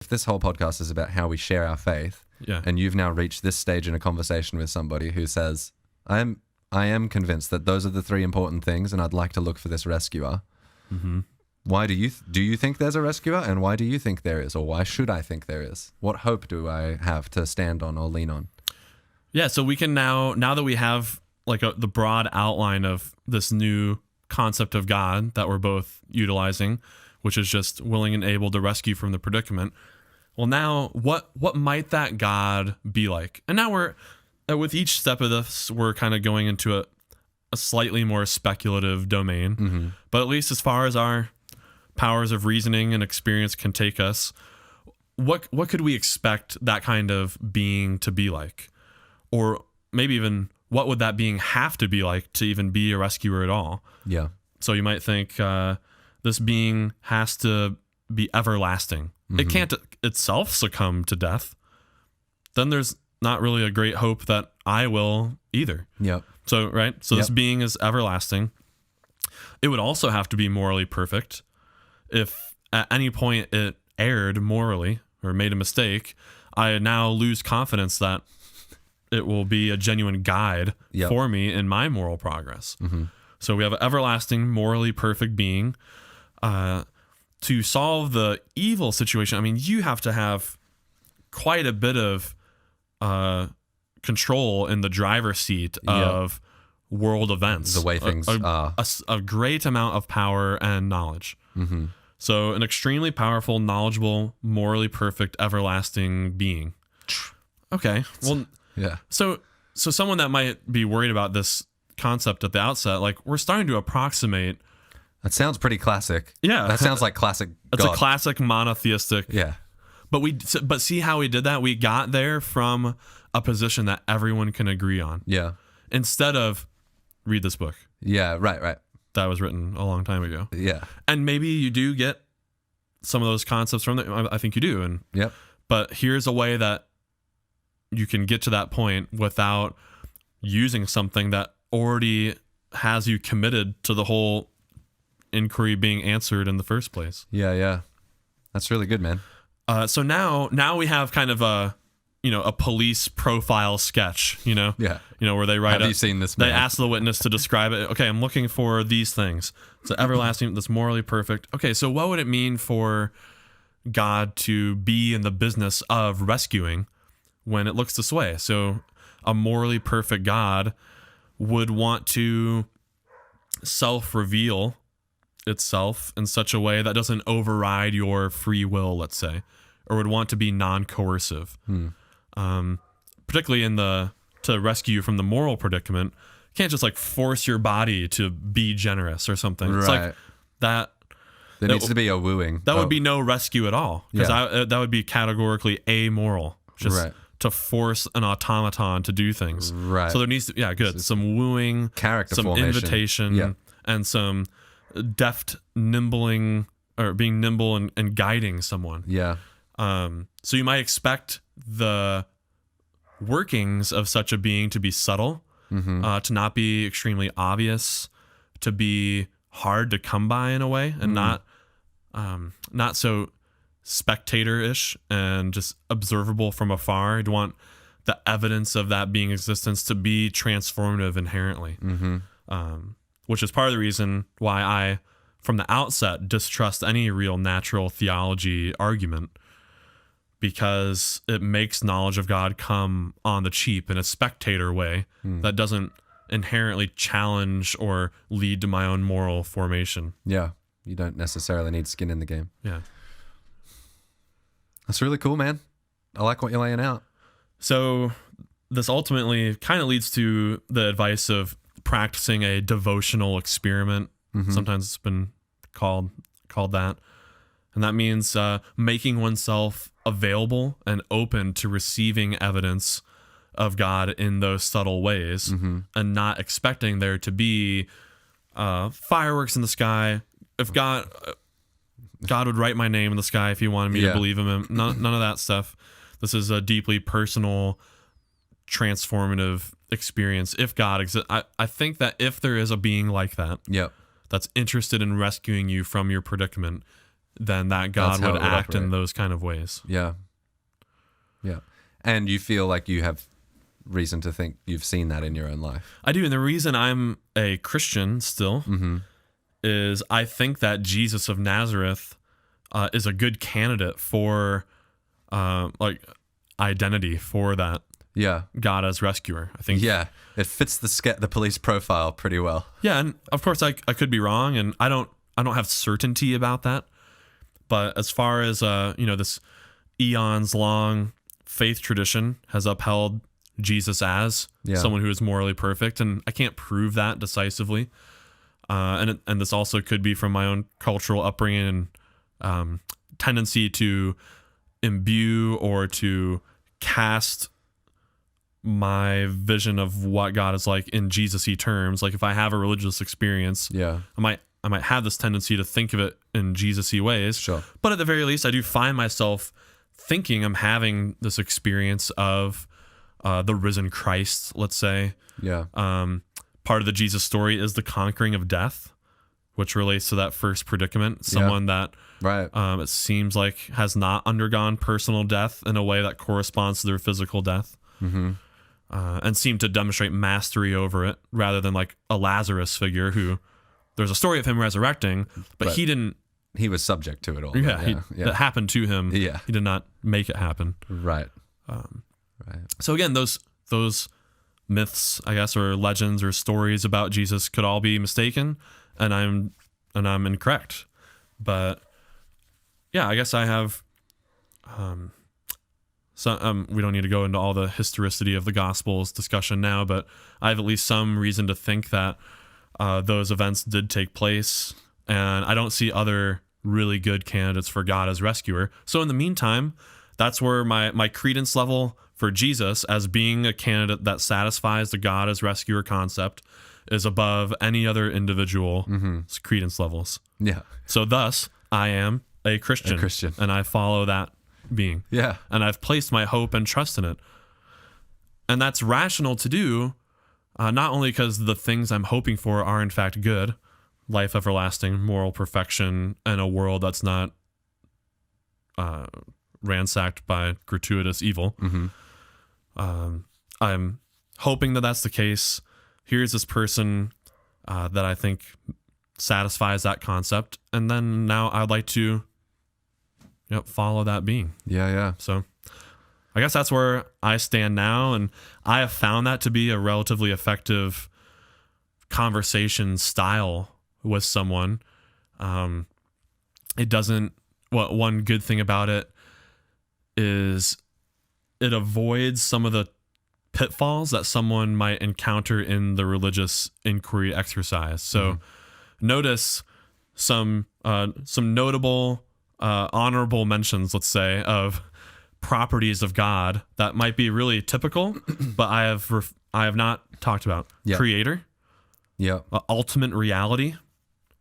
If this whole podcast is about how we share our faith, Yeah. and you've now reached this stage in a conversation with somebody who says, I am convinced that those are the three important things, and I'd like to look for this rescuer. Mm-hmm. Why do you think there's a rescuer, and why do you think there is, or why should I think there is? What hope do I have to stand on or lean on? Yeah, so we can now that we have like the broad outline of this new concept of God that we're both utilizing, which is just willing and able to rescue from the predicament. Well, now what might that God be like? And now we're with each step of this, we're kind of going into a slightly more speculative domain. Mm-hmm. But at least as far as our powers of reasoning and experience can take us, what could we expect that kind of being to be like? Or maybe even what would that being have to be like to even be a rescuer at all? Yeah. So you might think this being has to be everlasting. Mm-hmm. It can't itself succumb to death. Then there's not really a great hope that I will either. Yep. So, right? So Yep. this being is everlasting. It would also have to be morally perfect. If at any point it erred morally or made a mistake, I now lose confidence that it will be a genuine guide Yep. for me in my moral progress. Mm-hmm. So we have an everlasting, morally perfect being. To solve the evil situation, I mean, you have to have quite a bit of control in the driver's seat of world events. The way things are. A great amount of power and knowledge. Mm-hmm. So an extremely powerful, knowledgeable, morally perfect, everlasting being. Okay. Well, Yeah. so someone that might be worried about this concept at the outset, like we're starting to approximate. That sounds pretty classic. Yeah. That sounds like classic It's God. a classic monotheistic. Yeah. But see how we did that? We got there from a position that everyone can agree on. Yeah. Instead of read this book Yeah. Right. that was written a long time ago. Yeah. And maybe you do get some of those concepts from there. I think you do. And Yep. but here's a way that you can get to that point without using something that already has you committed to the whole inquiry being answered in the first place. Yeah. That's really good, man. So now we have kind of a police profile sketch, Yeah. where they write Have you seen this man? They ask the witness to describe it. Okay, I'm looking for these things. So everlasting, that's morally perfect. Okay, so what would it mean for God to be in the business of rescuing when it looks this way? So a morally perfect God would want to self-reveal itself in such a way that doesn't override your free will, let's say, or would want to be non-coercive. Particularly to rescue you from the moral predicament, you can't just like force your body to be generous or something. It's Right. like that. There needs to be a wooing. That would be no rescue at all, because that would be categorically amoral. Just Right. to force an automaton to do things. Right. So there needs to some wooing, character some formation. invitation, Yeah. and some deft nimbling or being nimble and guiding someone. Yeah. So you might expect the workings of such a being to be subtle, to not be extremely obvious, to be hard to come by in a way, and not so spectator-ish and just observable from afar. You'd want the evidence of that being existence to be transformative inherently, which is part of the reason why I, from the outset, distrust any real natural theology argument, because it makes knowledge of God come on the cheap in a spectator way that doesn't inherently challenge or lead to my own moral formation. Yeah. You don't necessarily need skin in the game. Yeah. That's really cool, man. I like what you're laying out. So this ultimately kind of leads to the advice of practicing a devotional experiment. Sometimes it's been called that. And that means making oneself available and open to receiving evidence of God in those subtle ways, and not expecting there to be fireworks in the sky. If God would write my name in the sky if he wanted me to believe him. None of that stuff. This is a deeply personal, transformative experience. If God exists, I think that if there is a being like that, Yep. that's interested in rescuing you from your predicament, then that God That's how would it would act in operate. those kind of ways. Yeah. Yeah. And you feel like you have reason to think you've seen that in your own life. I do. And the reason I'm a Christian still is I think that Jesus of Nazareth is a good candidate for like identity for that Yeah. God as rescuer. I think. Yeah. It fits the police profile pretty well. Yeah. And of course I could be wrong, and I don't have certainty about that. But as far as, this eons long faith tradition has upheld Jesus as someone who is morally perfect, and I can't prove that decisively. And this also could be from my own cultural upbringing and tendency to imbue or to cast my vision of what God is like in Jesus-y terms. Like if I have a religious experience, I might have this tendency to think of it in Jesus-y ways. Sure. But at the very least, I do find myself thinking I'm having this experience of the risen Christ, let's say. Yeah. Part of the Jesus story is the conquering of death, which relates to that first predicament. Someone that Right. it seems like has not undergone personal death in a way that corresponds to their physical death. And seem to demonstrate mastery over it, rather than like a Lazarus figure who there's a story of him resurrecting, but he didn't. He was subject to it all. That happened to him. Yeah. He did not make it happen. Right. Right. So again, those myths, I guess, or legends or stories about Jesus could all be mistaken, and I'm incorrect. But yeah, I guess I have. So we don't need to go into all the historicity of the Gospels discussion now, but I have at least some reason to think that those events did take place, and I don't see other really good candidates for God as rescuer. So in the meantime, that's where my credence level for Jesus as being a candidate that satisfies the God as rescuer concept is above any other individual's credence levels. Yeah. So thus, I am a Christian. And I follow that being. Yeah. And I've placed my hope and trust in it. And that's rational to do, not only because the things I'm hoping for are in fact good, life everlasting, moral perfection, and a world that's not ransacked by gratuitous evil. I'm hoping that that's the case. Here's this person that I think satisfies that concept, and then now I'd like to follow that being. Yeah. So I guess that's where I stand now, and I have found that to be a relatively effective conversation style with someone. It doesn't. One good thing about it is it avoids some of the pitfalls that someone might encounter in the religious inquiry exercise. So notice some notable honorable mentions, let's say, of properties of God that might be really typical, but I have not talked about. Creator, ultimate reality.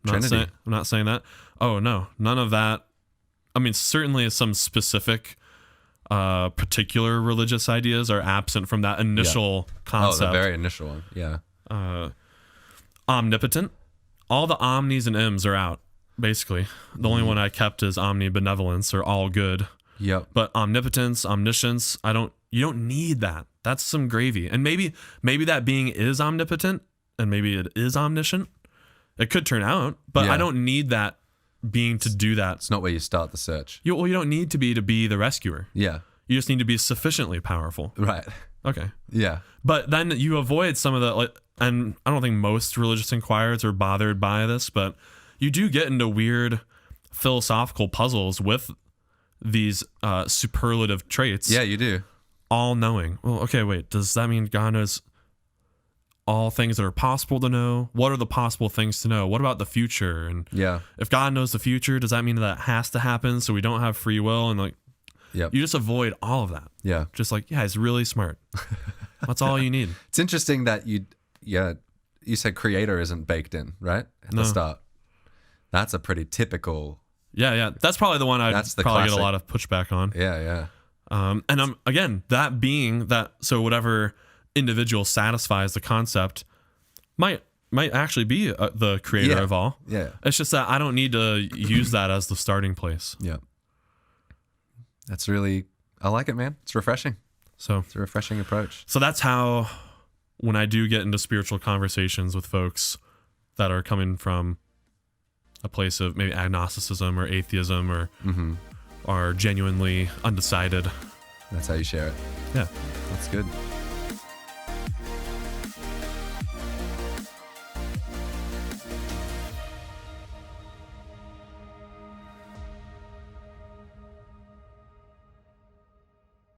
Trinity. I'm not saying that. Oh no, none of that. I mean, certainly some specific particular religious ideas are absent from that initial concept. Oh, the very initial one. Yeah. Omnipotent. All the omnis and ims are out, basically. The only one I kept is omnibenevolence, or all good. Yep. But omnipotence, omniscience, you don't need that. That's some gravy. And maybe that being is omnipotent, and maybe it is omniscient. It could turn out, but I don't need that being to do that. It's not where you start the search. You don't need to be the rescuer. Yeah. You just need to be sufficiently powerful. Right. Okay. Yeah. But then you avoid some of the, and I don't think most religious inquirers are bothered by this, but you do get into weird philosophical puzzles with these superlative traits. Yeah, you do. All knowing. Well, okay, wait. Does that mean God knows all things that are possible to know? What are the possible things to know? What about the future? And if God knows the future, does that mean that has to happen so we don't have free will? And you just avoid all of that. Yeah. Just he's really smart. That's all you need. It's interesting that you said creator isn't baked in, right? At the start. That's a pretty typical. Yeah. That's probably the one I'd probably classic. get a lot of pushback on. Yeah. And again, that being that, so whatever individual satisfies the concept might might actually be the creator Yeah. of all. Yeah. It's just that I don't need to use that as the starting place. Yeah. That's really, I like it, man. It's refreshing. So It's a refreshing approach. So that's how, when I do get into spiritual conversations with folks that are coming from a place of maybe agnosticism or atheism or are genuinely undecided. That's how you share it. Yeah. That's good.